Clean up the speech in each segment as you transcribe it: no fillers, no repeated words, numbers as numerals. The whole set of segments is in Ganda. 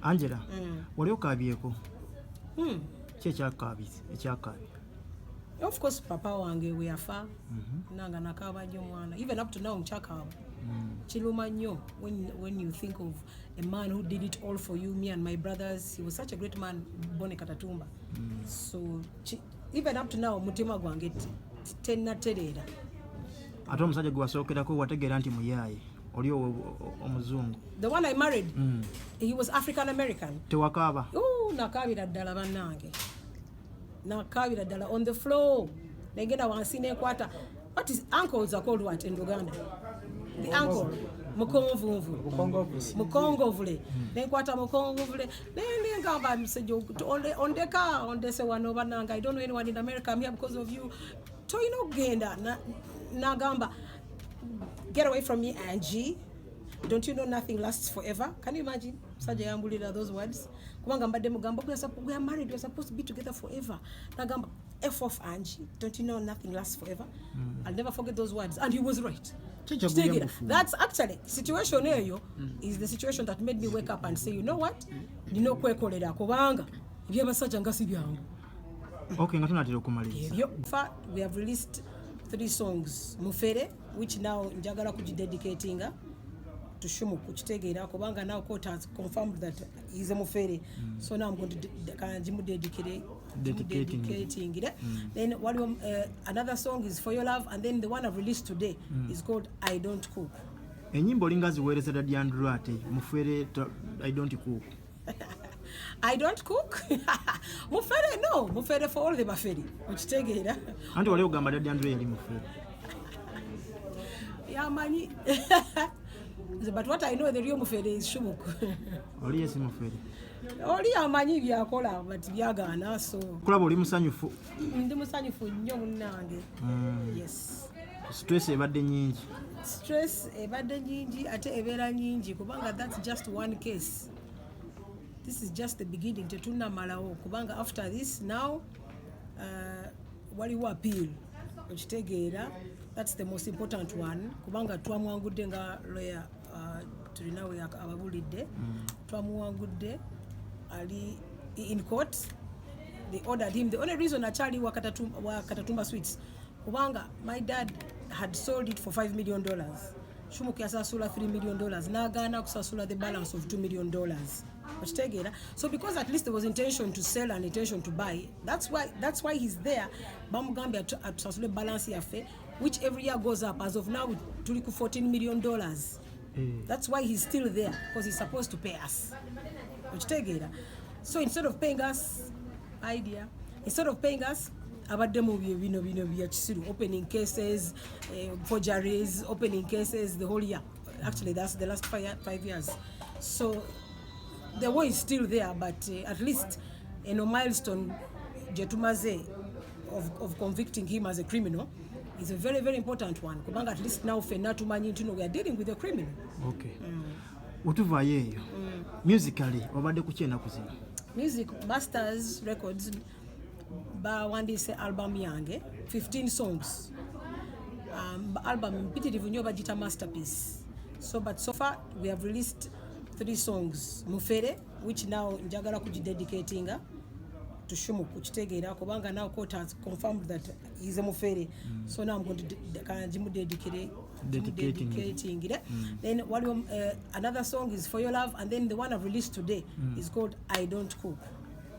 Angela, wali okabyeko? Ki ekyakaabye? Of course, Papa wange we afa. Nanga nakaba nnyo mwana. Even up to now, mchakaaba. Chiluma nnyo when you think of a man who did it all for you, me and my brothers. He was such a great man, Angella Katatumba. So even up to now, mutima gwange tenna terera. Ate omusajja gwe wasookerako wategeera nti muyaaye oli omuzungu. The one I married, he was African American. Tewakaaba? Nakaabira ddala bannange. Nakaabira ddala on the floor. Negenda wansi nekwata. What is uncles are called what in Uganda? The uncle. Mukongovule. Nekwata mukongovule. Ngamba msejo ondeka wano bannange. I don't know anyone in America. I'm here because of you. Toino genda nagamba, get away from me, Angie. Don't you know nothing lasts forever? Can you imagine? Sajja yambulira those words. Kubanga mbadde mugamba we are married, we are supposed to be together forever. Nagamba, F off, Angie. Don't you know nothing lasts forever? I'll never forget those words. And he was right. That's actually situation eyo is the situation that made me wake up and say, you know what? Nino kwekolera kubanga eby'abasajja nga si byangu. Okay, nga tunatera okumaliriza. We have released 3 songs. Mufere, which now njagala kugidedicatinga to Shumu kuchitegeera kubanga now court has confirmed that he's a Mufere. So now I'm going to dedicating it. Then another song is For Your Love, and then the one I've released today is called I Don't Cook. Enyimbo linga ziweereza dadi Andrew ate Mufere I Don't Cook. I don't cook. Mufere no, Mufere for all the baferi. Ochitegeera. Anti wali ogamba dadi Andrew yali Mufere. Yeah, mani. But what I know the real Mufere is Shumuk. Oli yesi Mufere. Oli amanyi byakola but byagaana so. Kulaba oli musanyufu. Ndi musanyufu nnyo munnange. Yes. Stress ebadde nyingi. Stress ebadde nyingi ate ebeera nyingi kubanga that's just one case. This is just the beginning. Tetuna malawo kubanga after this now waliwo appeal. Ochitegeera, that's the most important one kubanga twamwangudde nga lawyer tulinawe ababulidde. Twamuwangudde ali in court. They ordered him. The only reason achali wa Katatumba Sweets kubanga my dad had sold it for $5 million. Shumuki asasula $3 million. Nagana kusasula the balance of $2 million. So because at least there was intention to sell and intention to buy, that's why he's there. Bamugambia atusasule balance yafe, which every year goes up. As of now, tuliku $14 million. That's why he's still there, because he's supposed to pay us. So instead of paying us, abaddemu bino bya kisiru, opening cases, forgeries, opening cases the whole year. Actually, that's the last 5 years. So the war is still there, but at least a milestone jetumaze of convicting him as a criminal is a very, very important one. Kubanga at least now fena tumanyi we are dealing with a criminal. Okay. Utuvaye eyo. Musically wabadde kuchena kuzina. Music Masters Records bawandise album yange 15 songs. Album mpitirivu nnyo bagita masterpiece. But so far we have released 3 songs. Mufere, which now njagala kugidedicatinga to Shumu kuchitegeera kubanga now court has confirmed that he's a Mufere. So now I'm going to dedicating it. Then another song is For Your Love, and then the one I've released today is called I Don't Cook.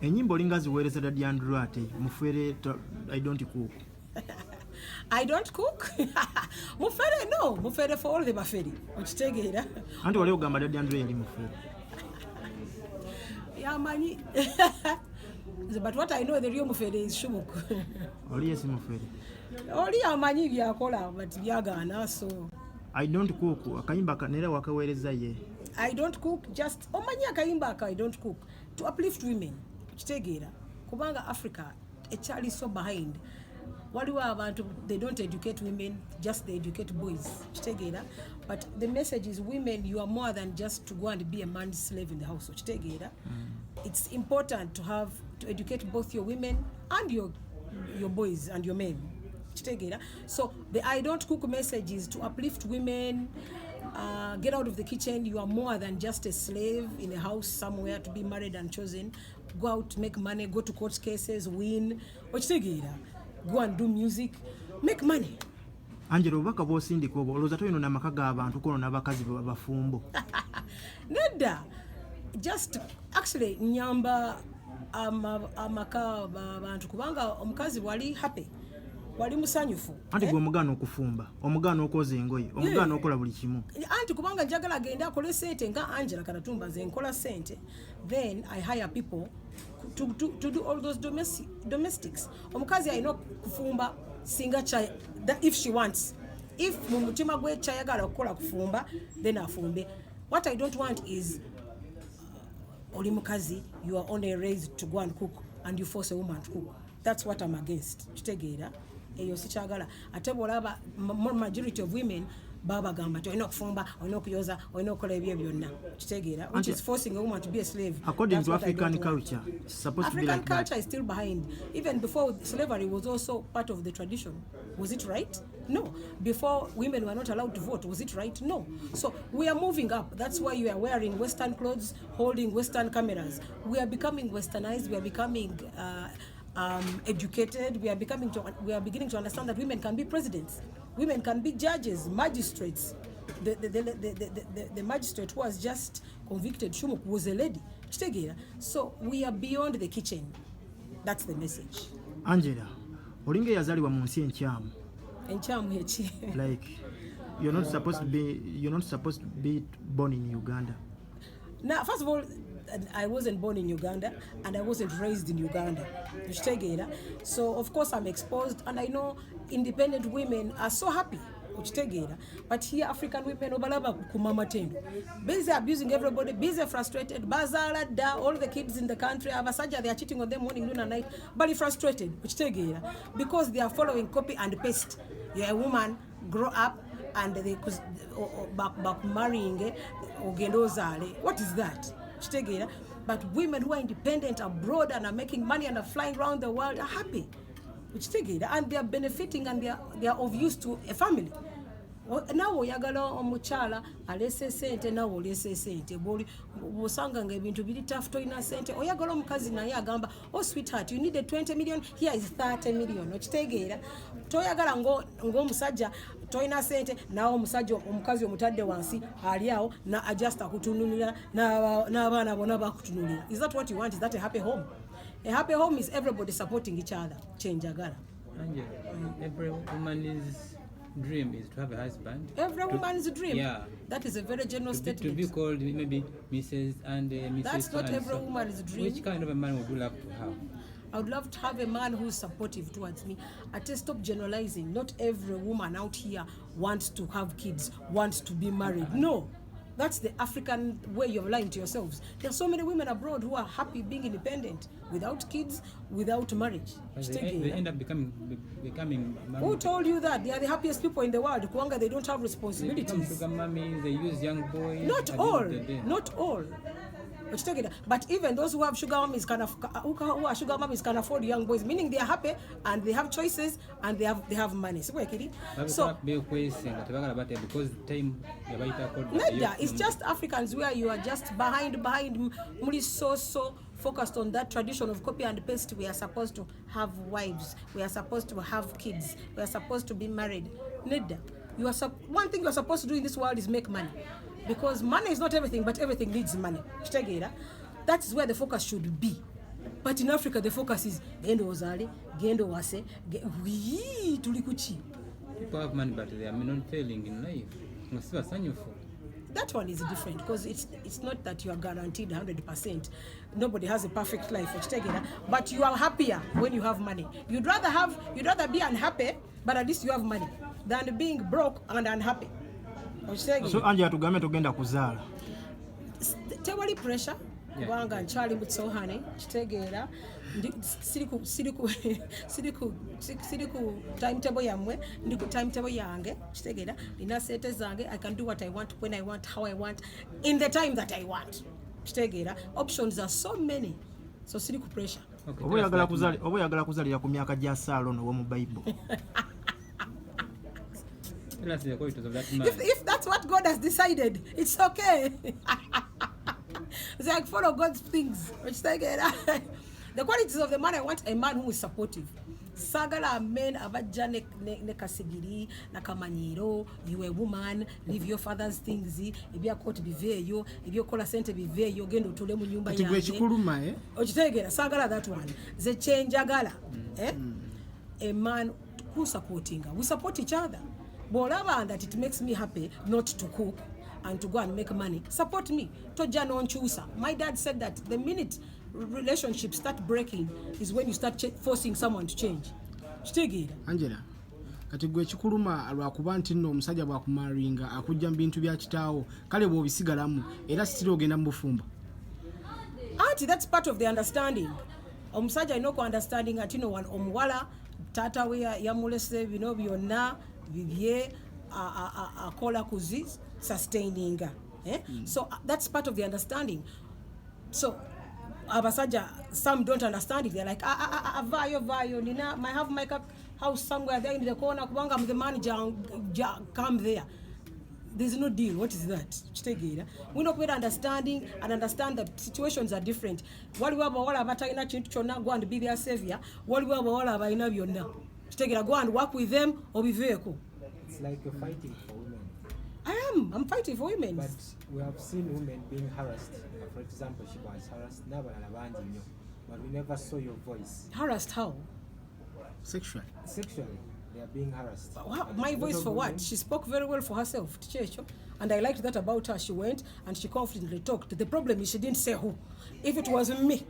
Enyimbo linga ziweereza dadi Andrew ate Mufere I Don't Cook. I don't cook. Mufere no, Mufere for all the baferi. Ochitegeera. Anti wali ogamba dadi Andrew yali Mufere. Yeah, mani. But what I know the real Mufere is Shumuk. Oli yesi Mufere. Oli amanyi byakola but byagaana so. I don't cook. Akayimba kanera wakaweereza ye. I don't cook, just omanyi akayimba I don't cook to uplift women. Ochitegeera. Kubanga Africa ekyali so behind. Waliwo abantu, they don't educate women, just they educate boys. Ochitegeera. But the message is, women, you are more than just to go and be a man's slave in the house. Ochitegeera. It's important to educate both your women and your boys and your men. So the I don't cook message is to uplift women, Get out of the kitchen. You are more than just a slave in a house somewhere to be married and chosen. Go out, make money, go to court cases, win. Go and do music, make money. Angela, obubaka bw'osindika obwo olowooza toyino n'amaka g'abantu kono n'abakazi bafumbo. Nedda, just actually nyamba amaka abantu kubanga omukazi wali happy. Wali musanyufu. Anti gwe omugaana okufumba, omugaana okwoza engoye, omugaana okola buli kimu. Anti kubanga njagala agende akole sente nga Angela Katatumba nze nkola sente, then I hire people to do all those domestics. Omukazi alina kufumba singa chai if she wants. If mu mutima gwe chayagala okukola kufumba, then afumbe. What I don't want is oli mukazi, you are only raised to go and cook and you force a woman to cook. That's what I'm against. Kitegeera eyo sikyagala. Ate bw'olaba majority of women baba gamba nti olina okufumba, olina okuyoza, olina okukola ebyo byonna. Kitegeera, which is forcing a woman to be a slave. According to African culture, it's supposed to be like that. African culture is still behind. Even before slavery was also part of the tradition. Was it right? No. Before women were not allowed to vote, was it right? No. So we are moving up. That's why you are wearing Western clothes, holding Western cameras. We are becoming westernized. We are becoming educated. We are beginning to understand that women can be presidents. Women can be judges, magistrates. The magistrate who was just convicted, Shumuk, was a lady. So we are beyond the kitchen. That's the message. Angela, olinga yazaliwa mu nsi enkyamu. Enkyamu eki. Like you're not supposed to be born in Uganda. Now, first of all, I wasn't born in Uganda and I wasn't raised in Uganda. So of course I'm exposed, and I know independent women are so happy. But here African women busy abusing everybody, busy frustrated, bazala da, all the kids in the country, Abasajja, they are cheating on them morning, noon and night, but frustrated, because they are following copy and paste. You're a woman, grow up, and they back marrying what is that? But women who are independent abroad and are making money and are flying around the world are happy, and they are benefiting, and they are of use to a family. Nawe oyagala omukyala alese sente, nawe olese sente. Bw'osanga nga ebintu biri tough, toyina sente, oyagala omukazi naye agamba, oh sweetheart, you needed 20 million, here is 30 million. Okitegeera, toyagala ng'omusajja toyina sente, nawe omukazi omutadde wansi ali awo na adjust akutunulira n'abaana bonna bakutunulira. Is that what you want? Is that a happy home? A happy home is everybody supporting each other. Chenjagala. Every woman's dream is to have a husband. Every woman's dream. Yeah. That is a very general statement. To be called maybe Mrs. and Mrs. That's not every woman's dream. Which kind of a man would you love to have? I would love to have a man who's supportive towards me. I just stop generalizing. Not every woman out here wants to have kids, wants to be married. No. That's the African way of lying to yourselves. There are so many women abroad who are happy being independent, without kids, without marriage. They end up becoming married. Who told you that? They are the happiest people in the world. Kuanga, they don't have responsibilities. They become sugar mummies, they use young boys. Not all. But even those who have sugar mummies can afford young boys, meaning they are happy and they have choices and they have money. So because time it's just Africans where you are just behind so focused on that tradition of copy and paste. We are supposed to have wives, we are supposed to have kids, we are supposed to be married. One thing you are supposed to do in this world is make money. Because money is not everything, but everything needs money. That is where the focus should be. But in Africa, the focus is gendo ozale, gendo wase, tulikuchi. People have money, but they are not failing in life. That one is different, because it's not that you are guaranteed 100%. Nobody has a perfect life, but you are happier when you have money. You'd rather be unhappy, but at least you have money, than being broke and unhappy. So Angela, tugambe tugenda kuzaala. Tewali pressure kubanga nkyali mu tsohane kitegeera siri ku timetable yammwe, ndi ku timetable yange kitegeera, nina sente zange. I can do what I want, when I want, how I want, in the time that I want kitegeera. Options are so many, so siri ku pressure. Oba oyagala kuzaalira ku myaka gya Saalono w'omu Bible. Tell us the qualities of that man. If that's what God has decided, it's okay. It's like follow God's things. The qualities of the man, I want a man who is supportive. Sagala men abajja ne kasigiri na kamanyiro. You a woman, leave your father's things. Ebya coat biveyo, ebyo kola sente biveyo, gendo tule mu nyumba yange. Kati gwe kikuluma Okitegera sagala that one. Ze change agala. A man who supporting her. We support each other. Bolaba that it makes me happy not to cook and to go and make money. Support me. Toja no nchusa. My dad said that the minute relationships start breaking is when you start forcing someone to change. Angela, kati gwe kikuluma lwakuba nti nno omusajja bwakumaringa akujja mu bintu bya kitaawo kale bw'obisigalamu era sitira ogenda mu bufumba. Auntie, that's part of the understanding. Omusajja alina understanding ati no one omuwala taata we yamulese bino byonna bibye akola kuzi sustaining. So that's part of the understanding. So Abasajja, some don't understand it. They're like, vayo, nina, I have my house somewhere there in the corner. Kubanga, I'm the manager, come there. There's no deal. What is that? We're not quite understanding and understand that situations are different. What we have all about China go and be their savior. What we have all about now. Go and work with them or be vehicle. It's like you're fighting for women. I'm fighting for women. But we have seen women being harassed. For example, she was harassed. But we never saw your voice. Harassed how? Sexually. They are being harassed. My voice for what? She spoke very well for herself. And I liked that about her. She went and she confidently talked. The problem is she didn't say who. If it was me,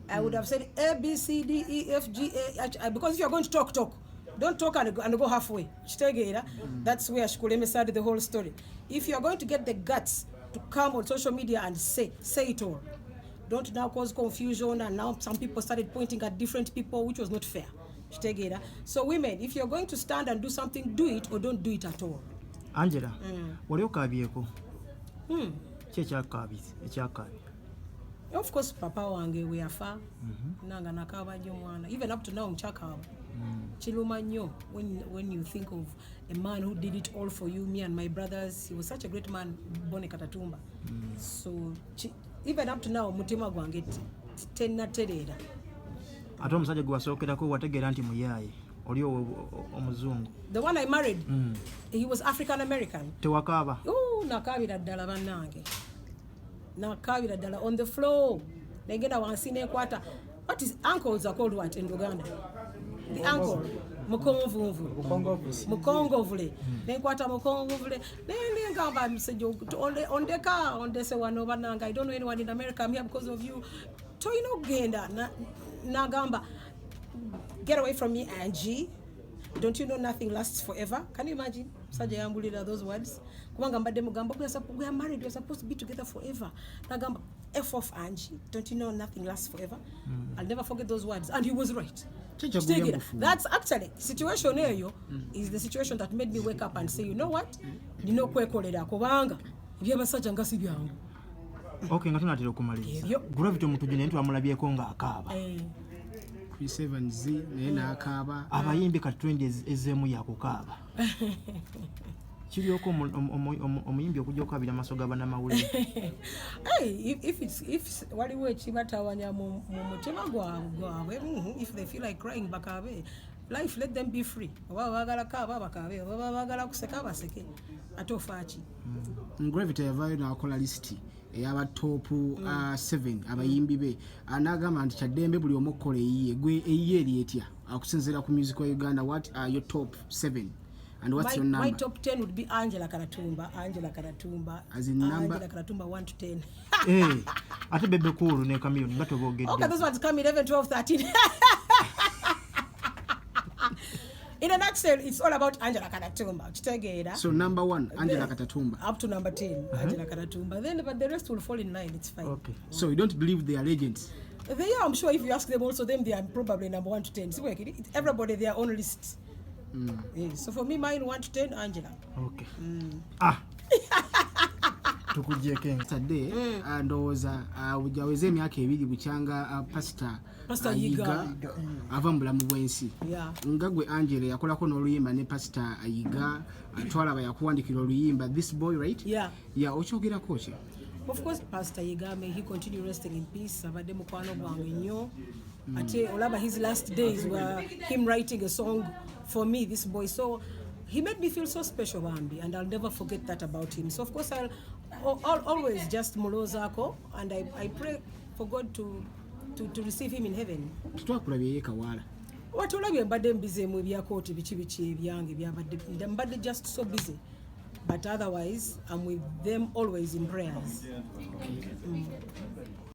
I would have said A, B, C, D, E, F, G, A, H, I. Because if you're going to talk. Don't talk and go halfway. That's where Shikuleme started the whole story. If you're going to get the guts to come on social media and say it all, don't now cause confusion. And now some people started pointing at different people, which was not fair. So women, if you're going to stand and do something, do it or don't do it at all. Angela, wali okabyeko? Ekyakabi. Of course, Papa wange we are far. Nanga nakaba mwana. Even up to now, mchakaba. Chiluma nyo, when you think of a man who did it all for you, me and my brothers, he was such a great man, Angella Katatumba. So even up to now, mutima gwange tena terera. Ate omusajja gwe wasookerako wategeera nti muyaye oli omuzungu. The one I married, he was African American. Tewakaaba? Nakabira ddala bannange. Nakabira ddala on the floor. Negenda wansi nekwata. What is uncles are called what in Uganda? The uncle. Mukongovule. Nekwata mukongovule. Ngamba msejo ondeka ondese wano bannange. I don't know anyone in America. I'm here because of you. Toino genda nagamba. Get away from me, Angie. Don't you know nothing lasts forever? Can you imagine? Saja yambulira those words. Kubanga mbadde mugamba we are married, we are supposed to be together forever. Nagamba F off, Angie. Don't you know nothing lasts forever? I'll never forget those words. And he was right. That's actually situation eyo is the situation that made me wake up and say, you know what? Nino kwekolera kubanga ebyabasajja nga si byangu. Okay, nga tunatera okumaliriza. Gravity omuntu gye nentu amulabyeko nga akaaba. P7Z naye n'akaaba. Abayimbi ka trend ezeemu yakukaaba. Kiryoko omuyimbi okujja okukabira amaaso g'abannamawulire. If waliwo ekibatawanya mu mutima gwabwe, if they feel like crying bakaabe. Life, let them be free. Oba baagala kaaba bakaabe, oba baagala kuseka baseke. Ate ofaaki. Gravity yavaayo n'akola lisiti ey'aba top 7 abayimbi be. N'agamba nti kyaddembe buli omu okukola eyiye. Gwe eyiye eri etya? Akusinziira ku music wa Uganda, what are your top 7? And what's your number? My top 10 would be Angella Katatumba. As in number? Angella Katatumba 1 to 10. Ate bebe kuru ne kamiliyoni nga tobogedde. Okay, those ones come 11, 12, 13. In a nutshell, it's all about Angella Katatumba. So number 1, Angella Katatumba. Up to number 10, Angella Katatumba. Then, but the rest will fall in line. It's fine. Okay. So you don't believe they are legends? They are. I'm sure if you ask them, also them, they are probably number 1 to 10. So everybody their own list. Yes. So for me, mine 1 to 10, Angella. Okay. tukugyeko enga sadde ndowooza jaweze emyaka 2 bukyanga pasita Pastor Yiga ava mu bulamu bw'ensi Yeah. nga gwe Angela yakolako n'oluyimba ne pasita Yiga twalaba yakuwandikira oluyimba this boy right Yeah. okyogerako ki Of course, Pastor Yiga, may he continue resting in peace. Abadde mukwano gwange nnyo. Ate olaba his last days were him writing a song for me, this boy. So he made me feel so special, Bambi, and I'll never forget that about him. So of course I'll always just mulozako, and I pray for God to receive him in heaven. Titwakulabye Kawaala. Watolabye mbadde mbizeemu ebyakooti biki ebyange byabadde mbadde just so busy. But otherwise, I'm with them always in prayers.